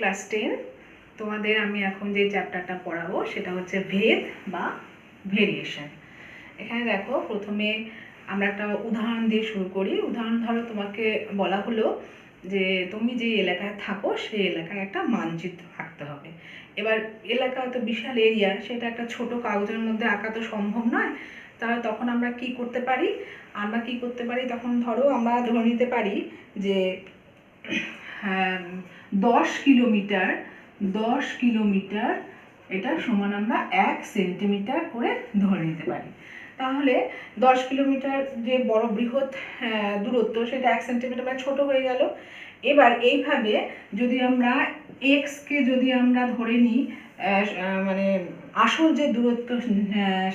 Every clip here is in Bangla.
ক্লাস 10 তোমাদের আমি এখন যে চ্যাপ্টারটা পড়াবো সেটা হচ্ছে ভেদ বা ভেরিয়েশন। এখানে দেখো, প্রথমে আমরা একটা উদাহরণ দিয়ে শুরু করি। উদাহরণ ধরো, তোমাকে বলা হলো যে তুমি যে এলাকায় থাকো সেই এলাকার একটা মানচিত্র আঁকতে হবে। এবার এলাকা তো বিশাল এরিয়া, সেটা একটা ছোট কাগজের মধ্যে আঁকা তো সম্ভব নয়। তাহলে তখন আমরা কি করতে পারি? তখন ধরো আমরা ধরে নিতে পারি যে 10 কিলোমিটার এটা সমান আমরা 1 সেন্টিমিটার করে ধরে নিতে পারি। তাহলে 10 কিলোমিটার যে বড় বৃহৎ দূরত্ব, সেটা 1 সেন্টিমিটার মানে ছোট হয়ে গেল। এবার এইভাবে যদি আমরা এক্সকে যদি আমরা ধরে নিই মানে আসল যে দূরত্ব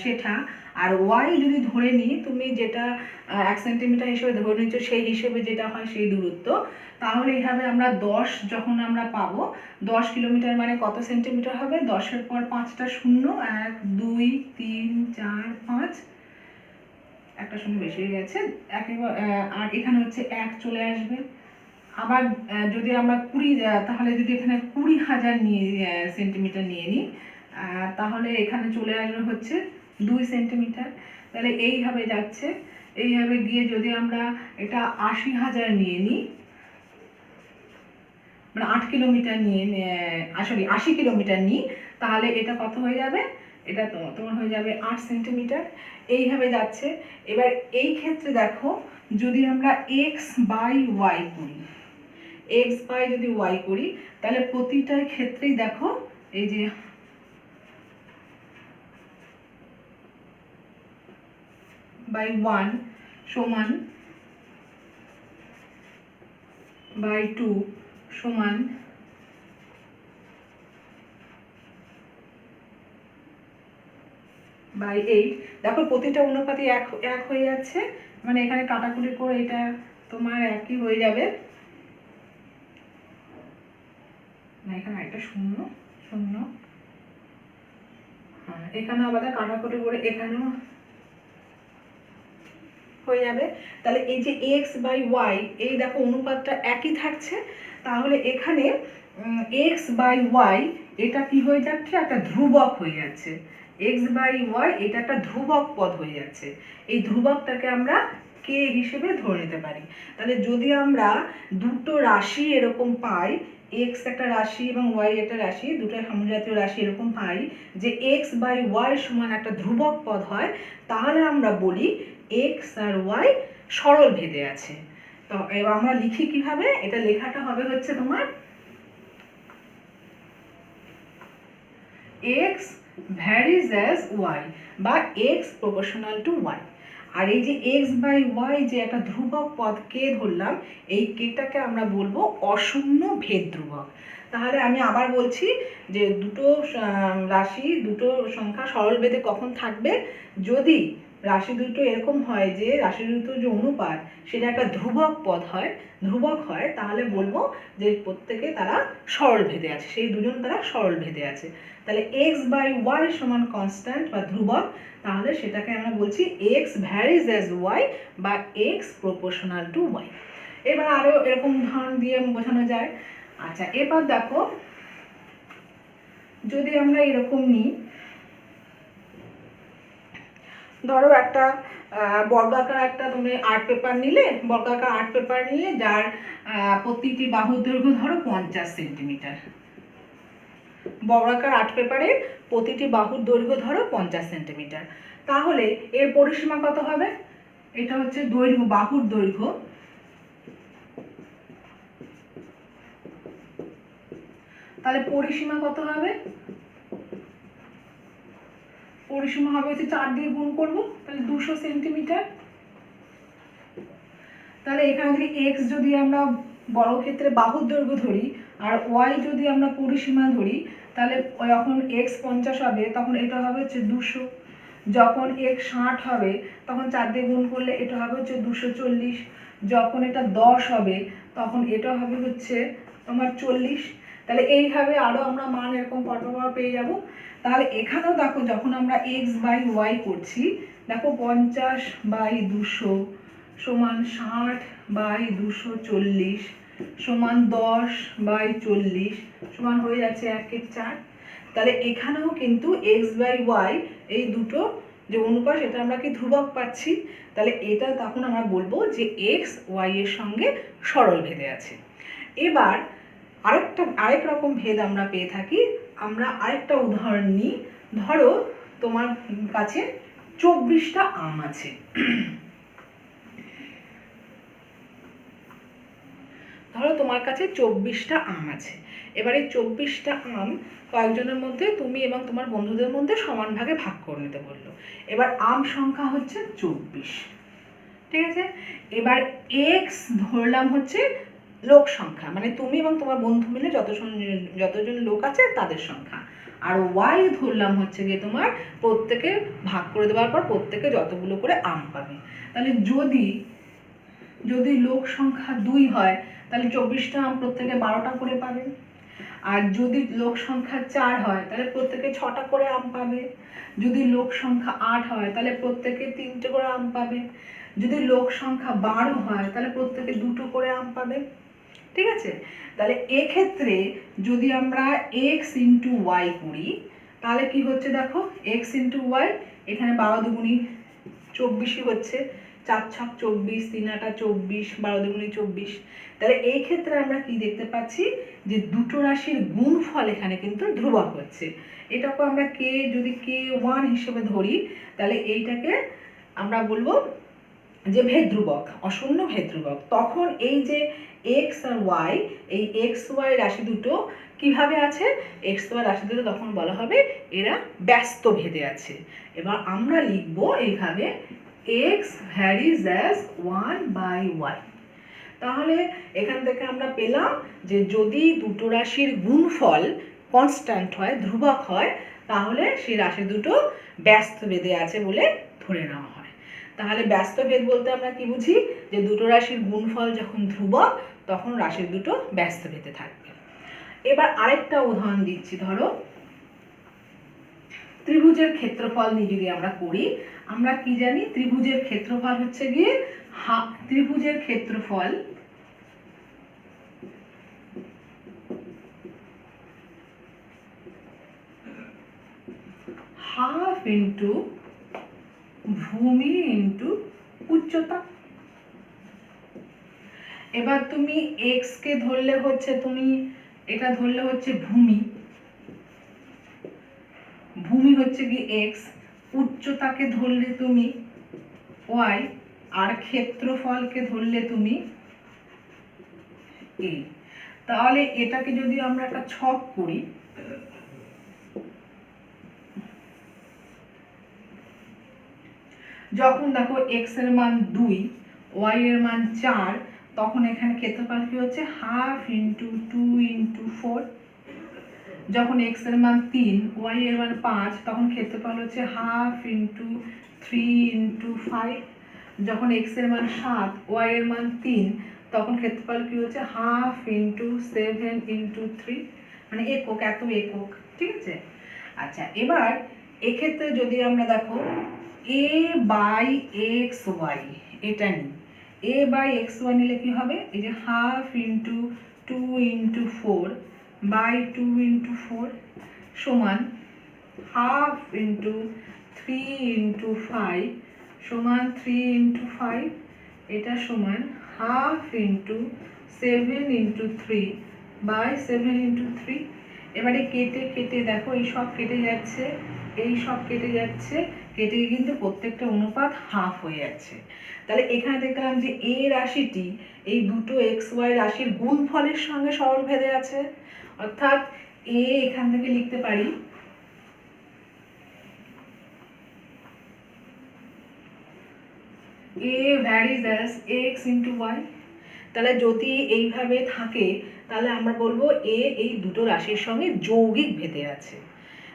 সেটা, আর ওয়াই যদি ধরে নিই তুমি যেটা 1 সেন্টিমিটার হিসেবে ধরে নিচ্ছ সেই হিসেবে যেটা হয় সেই দূরত্ব, তাহলে এইভাবে আমরা 10 যখন আমরা পাবো, 10 কিলোমিটার মানে কত সেন্টিমিটার হবে? 10-এর পর 5টা শূন্য, 1 2 3 4 5, একটা শূন্য বেশি হয়ে গেছে, আর এখানে হচ্ছে 1 চলে আসবে। আবার যদি আমরা 20, তাহলে যদি এখানে 20,000 সেন্টিমিটার নিয়ে নিই, তাহলে এখানে চলে আসবে হচ্ছে 2 সেন্টিমিটার। তাহলে এইভাবে যাচ্ছে, এইভাবে গিয়ে যদি আমরা এটা 80,000 নিয়ে নিই, মানে 8 কিলোমিটার আসলে 80 কিলোমিটার নিই, তাহলে এটা কত হয়ে যাবে? এটা তোমার হয়ে যাবে 8 সেন্টিমিটার। এইভাবে যাচ্ছে। এবার এই ক্ষেত্রে দেখো, যদি আমরা এক্স বাই ওয়াই করি, তাহলে প্রতিটার ক্ষেত্রেই দেখো এই যে বাই 1 সমান বাই 2 সমান বাই 8। দেখো প্রতিটা অনুপাতই এক হয়ে যাচ্ছে, মানে এখানে কাটাকুটি করে এটা তোমার একই হয়ে যাবে। না, এখানে একটা শূন্য শূন্য, এখানে আবার কাটাকুটি করে এখানেও হয়ে যাবে। তাহলে এই যে এক্স বাই ওয়াই, এই দেখো অনুপাতটা একই থাকছে। তাহলে এখানে এক্স বাই ওয়াই এটা কি হয়ে যাচ্ছে? একটা ধ্রুবক হয়ে যাচ্ছে। এক্স বাই ওয়াই এটা একটা ধ্রুবক পদ হয়ে যাচ্ছে। এই ধ্রুবকটাকে আমরা কে হিসেবে ধরে নিতে পারি। তাহলে যদি আমরা দুটো রাশি এরকম পাই, এক্স একটা রাশি এবং ওয়াই একটা রাশি, দুটো সমজাতীয় রাশি এরকম পাই যে এক্স বাই ওয়াই সমান একটা ধ্রুবক পদ হয়, তাহলে আমরা বলি এক্স আর ওয়াই সরল ভেদে আছে। তো এবার আমরা লিখি কিভাবে? এটা লেখাটা হবে হচ্ছে তোমার x varies as y বা x proportional to y। আর এই যে x বাই y যে একটা ধ্রুবক পদ কে ধরলাম, এই কেটাকে আমরা বলবো অশূন্য ভেদ ধ্রুবক। তাহলে আমি আবার বলছি যে দুটো রাশি, দুটো সংখ্যা সরল ভেদে কখন থাকবে? যদি রাশি দুটো এরকম হয় যে রাশি দুটো যে অনুপাত সেটা একটা ধ্রুবক হয়, তাহলে বলবো যে প্রত্যেকে তারা সরল ভেদে আছে, সেই দুজন তারা সরল ভেদে আছে। তাহলে এক্স বাই ওয়াই সমান কনস্ট্যান্ট বা ধ্রুবক, তাহলে সেটাকে আমরা বলছি এক্স ভ্যারিজ অ্যাজ ওয়াই বা এক্স প্রপোর্শনাল টু ওয়াই। এবার আরও এরকম উদাহরণ দিয়ে বোঝানো যায়। আচ্ছা, এবার দেখো, যদি আমরা এরকম নিই, ধরো একটা বর্গাকার একটা তুমি আর্ট পেপার নিলে, বর্গাকার আর্ট পেপার নিয়ে যার প্রতিটি বাহুর দৈর্ঘ্য ধরো 50 সেন্টিমিটার। বর্গাকার আর্ট পেপারের প্রতিটি বাহুর দৈর্ঘ্য ধরো 50 সেন্টিমিটার। তাহলে এর পরিসীমা কত হবে? এটা হচ্ছে দৈর্ঘ্য, বাহুর দৈর্ঘ্য। তাহলে পরিসীমা কত হবে? পরিসীমা হবে হচ্ছে 4 দিয়ে গুণ করবো, তাহলে 200 সেন্টিমিটার। তাহলে এখানে যদি এক্স যদি আমরা বর্গক্ষেত্রে বাহুর দৈর্ঘ্য ধরি আর ওয়াই যদি আমরা পরিসীমা ধরি, তাহলে যখন এক্স 50 হবে তখন এটা হবে হচ্ছে 200। যখন এক্স 60 হবে তখন 4 দিয়ে গুণ করলে এটা হবে হচ্ছে 240। যখন এটা 10 হবে তখন এটা হবে হচ্ছে তোমার 40। তাহলে এইভাবে আরও আমরা মান এরকম পরপর পেয়ে যাব। তাহলে এখানেও দেখো, যখন আমরা এক্স বাই ওয়াই করছি, দেখো 50 বাই 200 সমান 60 বাই 240 সমান 10/40 সমান হয়ে যাচ্ছে 1/4। তাহলে এখানেও কিন্তু x/y এই দুটো যে অনুপাত সেটা আমরা কি ধ্রুবক পাচ্ছি। তাহলে এটা তখন আমরা বলবো যে x y এর সঙ্গে সরল ভেদে আছে। এবার আরেক রকম ভেদ আমরা পেয়ে থাকি। আমরা আরেকটা উদাহরণ নিই। ধরো তোমার কাছে 24টা আম আছে। ধরো তোমার কাছে 24টা আম আছে। এবার এই 24টা আম কয়েকজনের মধ্যে তুমি এবং তোমার বন্ধুদের মধ্যে সমান ভাগে ভাগ করে নিতে বললো। এবার আম সংখ্যা হচ্ছে 24, ঠিক আছে। এবার এক্স ধরলাম হচ্ছে লোক সংখ্যা, মানে তুমি এবং তোমার বন্ধু মিলে যতজন লোক আছে তাদের সংখ্যা। আর ওয়াই ধরলাম হচ্ছে গিয়ে তোমার প্রত্যেকে ভাগ করে দেওয়ার পর প্রত্যেকে যতগুলো করে আম পাবে। তাহলে যদি লোক সংখ্যা 2 হয় তাহলে 24টা আম প্রত্যেকে 12টা করে পাবে। আর যদি লোক সংখ্যা 4 হয় তাহলে প্রত্যেকে 6টা করে আম পাবে। যদি লোক সংখ্যা 8 হয় তাহলে প্রত্যেকে 3টে করে আম পাবে। যদি লোক সংখ্যা 12 হয় তাহলে প্রত্যেকে 2টো করে আম পাবে, ঠিক আছে। তাহলে এক্ষেত্রে যদি আমরা x ইন্টু ওয়াই করি তাহলে কি হচ্ছে দেখো, x ইন্টু ওয়াই, এখানে 12 দুগুণি 24ই হচ্ছে, 4 ছক 24, 3 আটা 24, 12 দুগুণি 24। তাহলে এই ক্ষেত্রে আমরা কি দেখতে পাচ্ছি যে দুটো রাশির গুণফল এখানে কিন্তু ধ্রুবক হচ্ছে। এটাকে আমরা যদি k1 হিসেবে ধরি তাহলে এইটাকে আমরা বলবো যে ভেদ ধ্রুবক, অশূন্য ভেদ ধ্রুবক। তখন এই যে x আর y, এই x y রাশি দুটো কিভাবে আছে, x y রাশি দুটো তখন বলা হবে এরা ব্যস্ত ভেদে আছে। এবার আমরা লিখবো এইভাবে x ভ্যারিজ অ্যাজ 1/y। তাহলে এখান থেকে আমরা পেলাম যে যদি দুটো রাশির গুণফল কনস্ট্যান্ট হয়, ধ্রুবক হয়, তাহলে সেই রাশি দুটো ব্যস্ত ভেদে আছে বলে ধরে নেওয়া হয়। তাহলে ব্যস্ত ভেদ বলতে আমরা কি বুঝি, যে দুটো রাশির গুণফল যখন ধ্রুবক তখন রাশি দুটো ব্যস্ত ভেদে থাকবে। এবার আরেকটা উদাহরণ দিচ্ছি। ধরো ত্রিভুজের ক্ষেত্রফল নিয়ে যদি আমরা করি, আমরা কি জানি ত্রিভুজের ক্ষেত্রফল হচ্ছে গিয়ে ত্রিভুজের ক্ষেত্রফল হাফ ইন্টু ভূমি ইন্টু উচ্চতা। এবার তুমি এক্স কে ধরলে হচ্ছে, তুমি এটা ধরলে হচ্ছে ভূমি হচ্ছে কি এক্স, উচ্চতাকে ধরলে তুমি ওয়াই, আর ক্ষেত্রফলকে ধরলে তুমি এ। তাহলে এটাকে যদি আমরা একটা ছক করি, যখন দেখো x এর মান 2, y এর মান 4, তখন এখানে ক্ষেত্রফল কি হচ্ছে হাফ ইন্টু 2 ইন্টু 4। যখন x এর মান 3, y এর মান 5, তখন ক্ষেত্রফল হচ্ছে হাফ ইন্টু 3 ইন্টু 5। যখন x এর মান 7, y এর মান 3, তখন ক্ষেত্রফল কি হচ্ছে হাফ ইন্টু 7 ইন্টু 3, মানে একক, এত একক, ঠিক আছে। আচ্ছা, এবার এক্ষেত্রে যদি আমরা দেখো a/xy এটা নিই, a/xy নিলে কি হবে, এই যে half into 2 into 4 by 2 into 4 সমান হাফ ইন্টু 3 ইন্টু 5 সমান 3 ইন্টু 5, এটা সমান half into 7 into 3 by 7 into 3। এবারে কেটে কেটে দেখো এই সব কেটে যাচ্ছে, এই সব কেটে যাচ্ছে, কেটে কিন্তু প্রত্যেকটা অনুপাত হাফ হয়ে যাচ্ছে। তাহলে এখানে দেখলাম যে এ রাশিটি এই দুটো এক্স ওয়াই রাশির গুণফলের সঙ্গে সরল ভেদে আছে। অর্থাৎ এ এখান থেকে লিখতে পারি A varies as X into Y. তাহলে যদি এইভাবে থাকে তাহলে আমরা বলবো এ এই দুটো রাশির সঙ্গে যৌগিক ভেদে আছে।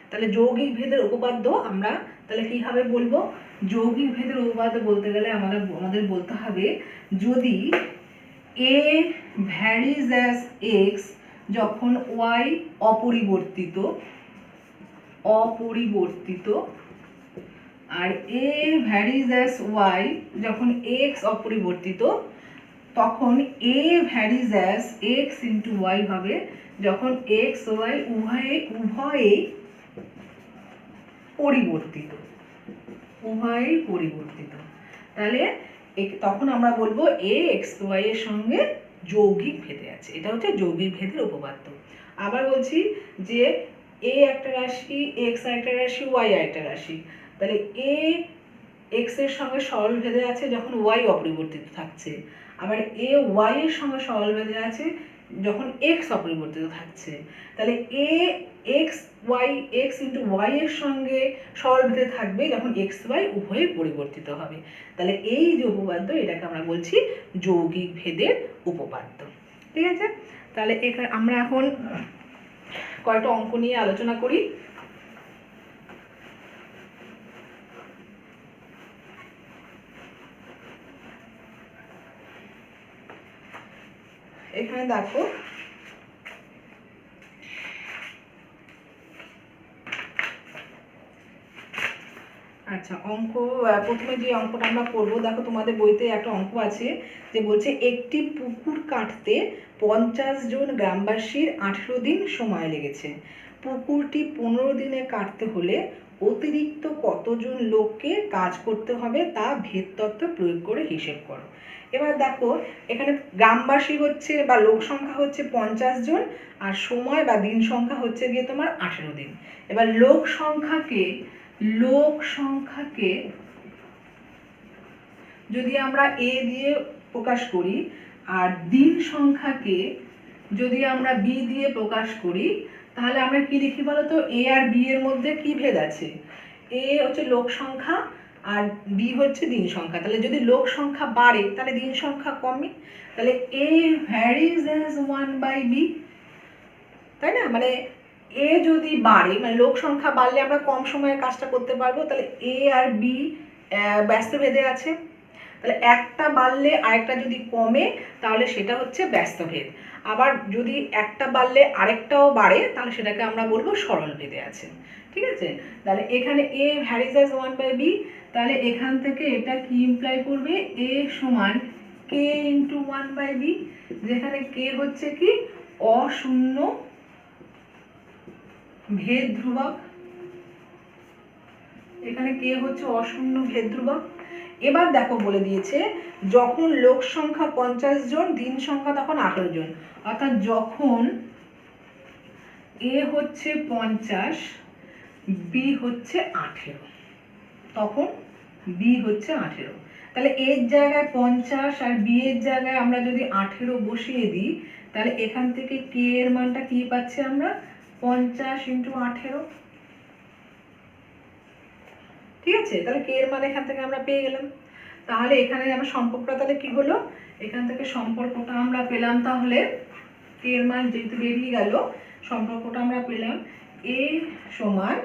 তাহলে যৌগিক ভেদের উপপাদ্য আমরা তাহলে কিভাবে বলবো, যৌগিক ভেদের উপপাদ্য বলতে গেলে আমাদের বলতে হবে যদি এ ভ্যারিজ অ্যাজ এক্স যখন ওয়াই অপরিবর্তিত আর এ ভ্যারিজ অ্যাজ ওয়াই যখন এক্স অপরিবর্তিত, তখন a varies as x into y হবে যখন x ওয়াই উভয়েই পরিবর্তিত, তাহলে তখন আমরা বলবো a x y এর সঙ্গে যৌগিক ভেদে আছে। এটা হচ্ছে যৌগিক ভেদের উপপাদ্য। আবার বলছি যে a একটা রাশি, x একটা রাশি, y একটা রাশি, তাহলে a x এর সঙ্গে সরল ভেদে আছে যখন y অপরিবর্তিত থাকছে, আবার a y এর সঙ্গে সরল ভেদে আছে যখন x অপরিবর্তিত থাকছে। তাহলে a x ইন্টু y এর সঙ্গে সরল ভেদে থাকবে যখন x y উভয়ই পরিবর্তিত হবে। তাহলে এই যে উপপাদ্য এটাকে আমরা বলছি যৌগিক ভেদের উপপাদ্য। ঠিক আছে, তাহলে আমরা এখন কয়েকটা অঙ্ক নিয়ে আলোচনা করি। এখানে দেখো আচ্ছা, অঙ্ক প্রথমে যে অঙ্কটা আমরা করবো, দেখো তোমাদের বইতে একটা অঙ্ক আছে যে বলছে একটি পুকুর কাটতে 50 জন গ্রামবাসীর 18 দিন সময় লেগেছে। পুকুরটি 15 দিনে কাটতে হলে অতিরিক্ত কতজন লোককে কাজ করতে হবে তা ভেদতত্ত্ব প্রয়োগ করে হিসেব করো। এবার দেখো এখানে গ্রামবাসী হচ্ছে বা লোক সংখ্যা হচ্ছে 50 জন, আর সময় বা দিন সংখ্যা হচ্ছে গিয়ে তোমার 18 দিন। এবার লোক সংখ্যাকে যদি আমরা a দিয়ে প্রকাশ করি আর দিন সংখ্যাকে যদি আমরা b দিয়ে প্রকাশ করি, তাহলে আমরা কি লিখি বলো তো? a আর b এর মধ্যে কি ভেদ আছে? a হচ্ছে লোক সংখ্যা আর b হচ্ছে দিন সংখ্যা। তাহলে যদি লোক সংখ্যা বাড়ে তাহলে দিন সংখ্যা কমে, তাহলে a ভ্যারিজ অ্যাজ 1/b, তাই না? মানে a যদি বাড়ে, মানে লোক সংখ্যা বাড়লে আমরা কম সময়ে কাজটা করতে পারবো, তাহলে a আর b ব্যস্ত ভেদে আছে। তাহলে একটা বাড়লে আরেকটা যদি কমে তাহলে সেটা হচ্ছে ব্যস্ত ভেদ। আবার যদি একটা বাড়লে আরেকটাও বাড়ে তাহলে সেটাকে আমরা বলবো সরল ভেদে আছে। ঠিক আছে, তাহলে এখানে a ভ্যারিজ অ্যাজ 1/b, তাহলে এখান থেকে এটা কি ইমপ্লাই করবে? a সমান k ইন্টু 1/b, যেখানে k হচ্ছে কি অশূন্য ভেদ ধ্রুবক, এখানে কে হচ্ছে অশূন্য ভেদ ধ্রুবক। এবার দেখো বলে দিয়েছে যখন লোক সংখ্যা 50 জন, দিন সংখ্যা তখন 18 জন, অর্থাৎ যখন a হচ্ছে 50, b হচ্ছে 18, তখন b হচ্ছে 18। তাহলে এর জায়গায় 50 আর b এর জায়গায় আমরা যদি 18 বসিয়ে দিই, তাহলে এখান থেকে k এর মানটা কি পাচ্ছি আমরা? 50 ইন্টু 18। ঠিক আছে, তাহলে কে এর মান এখান থেকে আমরা পেয়ে গেলাম। তাহলে এখানে আমার সম্পর্কটা তাহলে কি হলো? এখান থেকে সম্পর্কটা আমরা পেলাম, তাহলে কে এর মান যেহেতু বেরিয়ে গেল, সম্পর্কটা আমরা পেলাম a সমান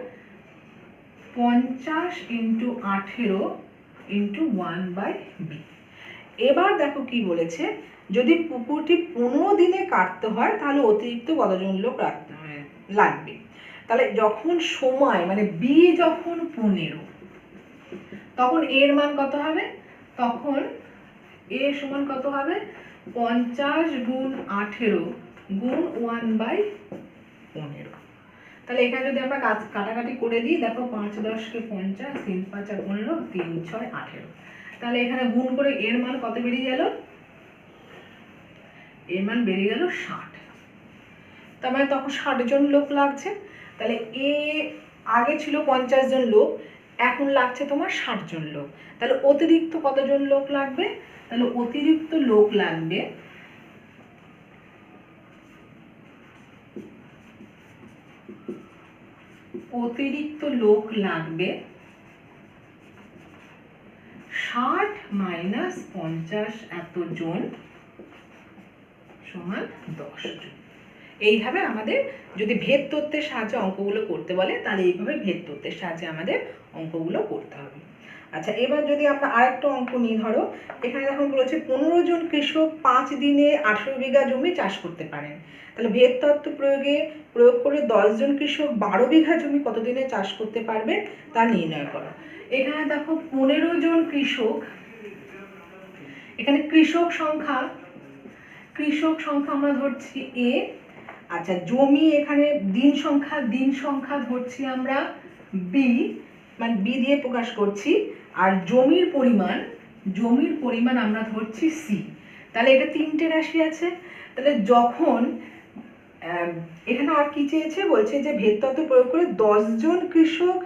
50 ইন্টু 18 ইন্টু 1/b। এবার দেখো কি বলেছে, যদি পুকুরটি 15 দিনে কাটতে হয় তাহলে অতিরিক্ত কতজন লোক লাগবে। তাহলে যখন সময় মানে b যখন 15, তখন এর মান কত হবে? তখন a সমান কত হবে? 50 গুণ 18 গুণ 1/15। তাহলে এখানে যদি আমরা কাটাকাটি করে দিই, দেখো 5 10 কে 50, 3 5 15, 3 6 18, তাহলে এখানে গুণ করে এর মান কত বেরিয়ে গেল? এর মান বেরিয়ে গেল 60। তার মানে তখন 60 জন লোক লাগছে। তাহলে এ আগে ছিল 50 জন লোক, এখন লাগছে তোমার 60 জন লোক। তাহলে অতিরিক্ত কতজন লোক লাগবে? তাহলে অতিরিক্ত লোক লাগবে 60 মাইনাস 50 এতজন সমান 10 জন। এইভাবে আমাদের যদি ভেদ তত্ত্বের সাহায্যে অঙ্কগুলো করতে বলে তাহলে এইভাবে ভেদ তত্ত্বের সাহায্যে আমাদের অঙ্কগুলো করতে হবে। আচ্ছা, এবার যদি আমরা আরেকটা অঙ্ক নিই, ধরো এখানে এখন বলেছে 15 জন কৃষক 5 দিনে 18 বিঘা জমি চাষ করতে পারেন। তাহলে ভেদ তত্ত্ব প্রয়োগ করে 10 জন কৃষক 12 বিঘা জমি কত দিনে চাষ করতে পারবে তা নির্ণয় করো। এখানে দেখো 15 জন কৃষক এখানে কৃষক সংখ্যা আমরা ধরছি এ। আচ্ছা, জমি এখানে দিন সংখ্যা ধরছি আমরা বি, মানে বি দিয়ে প্রকাশ করছি। আর জমির পরিমাণ আমরা ধরছি সি। তাহলে এটা তিনটে রাশি আছে। তাহলে যখন এখানে আর কি চেয়েছে, বলছে যে ভেদ তত্ত্ব প্রয়োগ করে 10 জন কৃষক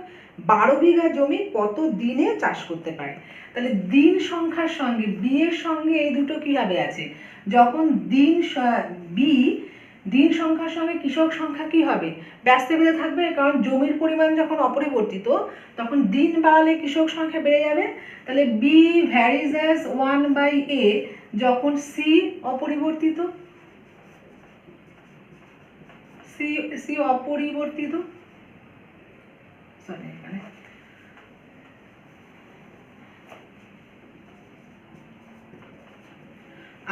12 বিঘা জমি কত দিনে চাষ করতে পারে। তাহলে দিন সংখ্যার সঙ্গে বি এর সঙ্গে এই দুটো কিভাবে আছে, যখন দিন সংখ্যার সঙ্গে কৃষক সংখ্যা কি হবে, ব্যস্ত বেঁধে থাকবে, কারণ জমির পরিমাণ যখন অপরিবর্তিত তখন দিন বাড়ালে কৃষক সংখ্যা বেড়ে যাবে। তাহলে বি ভ্যারিজ অ্যাজ 1/a যখন সি অপরিবর্তিত,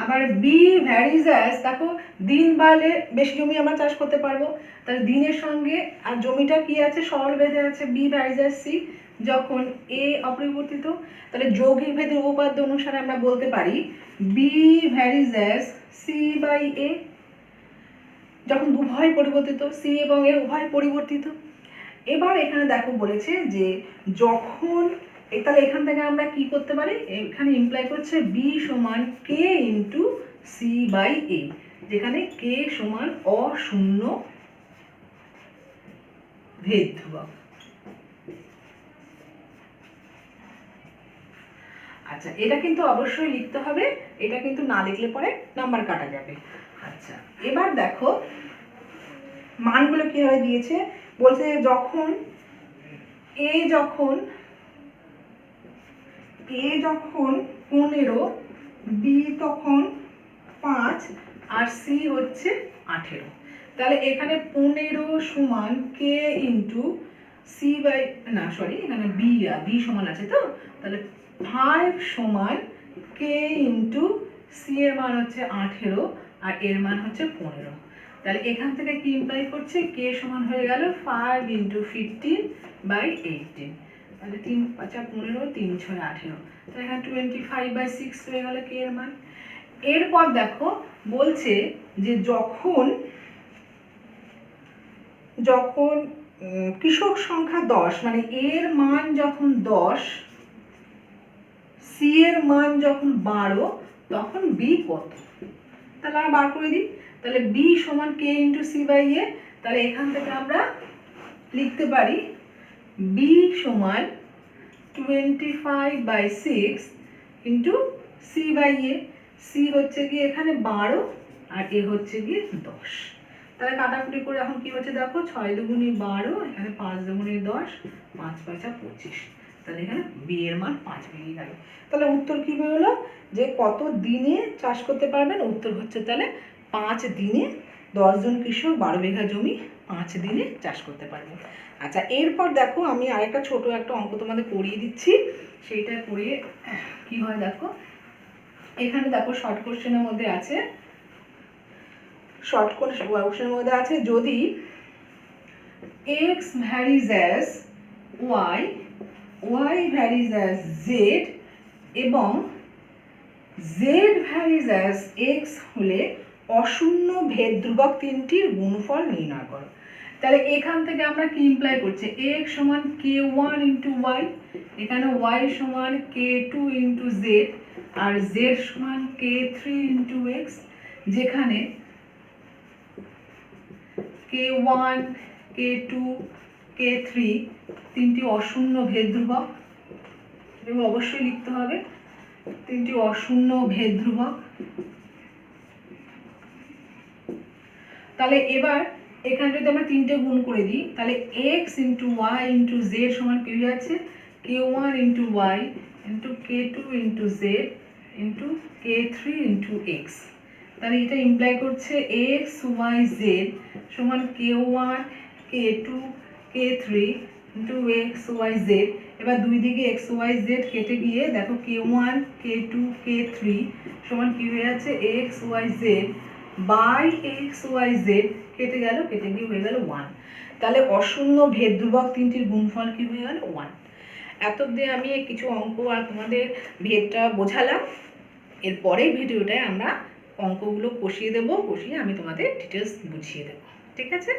আবার বি ভ্যারিজ অ্যাজ, দেখো দিন বাড়লে বেশি জমি আমরা চাষ করতে পারবো, তাহলে দিনের সঙ্গে আর জমিটা কি আছে, সরল বেঁধে আছে, বি ভ্যারিজ অ্যাজ সি যখন এ অপরিবর্তিত। তাহলে যৌগিক ভেদের উপপাদ্য অনুসারে আমরা বলতে পারি বি ভ্যারিজ অ্যাজ c/a যখন উভয় পরিবর্তিত, সি এবং এ উভয় পরিবর্তিত। এবার এখানে দেখো বলেছে যে যখন, তাহলে এখান থেকে আমরা কি করতে পারি, এখানে ইমপ্লাই করছে বি সমান কে ইন্টু c/a, যেখানে কে সমান অশূন্য ভেদ ধ্রুবক। আচ্ছা, এটা কিন্তু অবশ্যই লিখতে হবে, এটা কিন্তু না লিখলে পরে নাম্বার কাটা যাবে। আচ্ছা, এবার দেখো মানগুলো কিভাবে দিয়েছে, বলছে যখন এ যখন 15, বি তখন 5 আর সি হচ্ছে 18। তাহলে এখানে 15 সমান কে ইন্টু সি বাই, না সরি এখানে বি সমান আছে, তো তাহলে 5 সমান কে ইন্টু সি এর মান হচ্ছে 18 আর এর মান হচ্ছে 15। তাহলে এখান থেকে কি ইমপ্লাই করছে, কে সমান হয়ে গেল 5 × 15/18। তাহলে 3 × 5 = 15, 3 × 6 = 18। তাহলে এখানে 25/6 হয়ে গেল কে এর মান। এরপর দেখো বলছে যে যখন কৃষক সংখ্যা 10, মানে এর মান যখন 10, সি এর মান যখন 12, তখন বি কত। তাহলে আমরা বার করে দিই। তাহলে বি সমান কে ইন্টু c/a। তাহলে এখান থেকে আমরা লিখতে পারি বি সমান 25/6 ইন্টু c/a। সি হচ্ছে গিয়ে এখানে 12 আর এ হচ্ছে গিয়ে 10। তাহলে কাটাকুটি করে এখন কি হচ্ছে দেখো, 6 × 2 = 12, এখানে 5 × 2 = 10, 5 × 5 = 25। তাহলে এখানে বি এর মান 5 বেরিয়ে গেল। তাহলে উত্তর কি বেরোলো, যে কত দিনে চাষ করতে পারবেন, উত্তর হচ্ছে তাহলে 5 দিনে 10 জন কৃষক 12 বিঘা জমি 5 দিনে চাষ করতে পারবে। আচ্ছা, এরপর দেখো আমি আরেকটা ছোট একটা অঙ্ক তোমাদের করিয়ে দিচ্ছি, সেইটা করিয়ে কি হয় দেখো। এখানে দেখো শর্ট কোশ্চেনের মধ্যে আছে, যদি x varies as y, y varies as z এবং z varies as x হলে অশূন্য ভেদ ধ্রুবক তিনটির গুণফল নির্ণয় করো। তাহলে এখান থেকে আমরা কি ইমপ্লাই করছে, x সমান k1 × y, এখানে y সমান k2 × z আর z সমান k3 × x, যেখানে k1 k2 k3 তিনটি অশূন্য ভেদ ধ্রুবক, এবং অবশ্যই লিখতে হবে তিনটি অশূন্য ভেদ ধ্রুবক। তাহলে এবার এখানে যদি আমরা তিনটে গুণ করে দিই, তাহলে x × y × z সমান কি হয়ে যাচ্ছে, k1 × y × k2 × z × k3 × x। তাহলে এটা ইমপ্লাই করছে x y z সমান k1 k2 k3 × x y z। এবার দুই দিকে x y z কেটে গিয়ে দেখো k1 k2 k3 সমান কি হয়ে যাচ্ছে, x y z by x y z কেটে গেল, কেটে গিয়ে হয়ে গেল 1। তাহলে অশূন্য ভেদ ধ্রুবক তিনটির গুণফল কি হয়ে গেল, 1। এত অবধি আমি কিছু অঙ্ক আর তোমাদের ভেদটা বোঝালাম। এর পরের ভিডিওটায় আমরা অঙ্কগুলো কষিয়ে দেবো, কষিয়ে আমি তোমাদের ডিটেলস বুঝিয়ে দেবো। ঠিক আছে?